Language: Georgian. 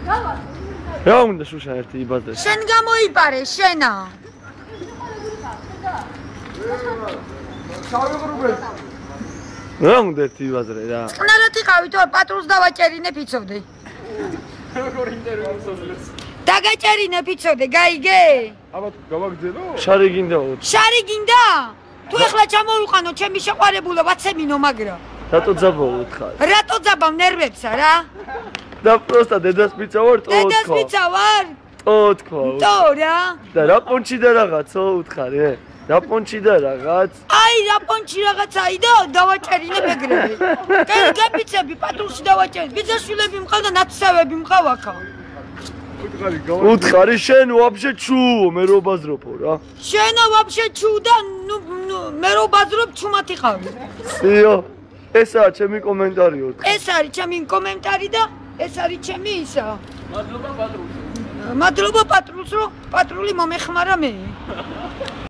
რა უნდა შუშა ერთი იბადე? შენ გამოიპარე, შენა. რა უნდა ერთი იბადე რა? წყნარად იყავით, პატრულს დავაჭერინებ იცოდე. როგორ ინტერვიუ მოსწონს? დაგაჭერინებ იცოდე, გაიგე? აბა გავაგზელო? შარი გინდა? შარი გინდა? თუ ეხლა ჩამოვიყანო ჩემი შეყვარებულა ვაცემინო მაგრა. რატო ძაბავთ ხარ? რატო ძაბავ ნერვებსა რა? და პროსტა დედას პიცა ვარ, ტო დედას თქვა. პიცა ვარ? ტო თქვა. ტო რა? და რა პონჩი და რაღაცო უთხარი? რა პონჩი და რაღაც? აი რა პონჩი რაღაცაი და დავაჭერინებ ეგრევე. გაპიცები პატრულში დავაჭერინებ. ბიძაშვილები მყავდა, ნაცსავები მყავაქა. უთხარი შენ ვაფშე ჩუ მე რო ბაზრობო რა. შენა ვაფშე ჩუ და მე რო ბაზრობ ჩუმად იყავი. სიო ესაა ჩემი კომენტარიო. ეს არის ჩემი კომენტარი და ეს არის ჩემი ისა. მადლობა პატრულს. მადლობა პატრულს, რომ პატრული მომეხმარა მე.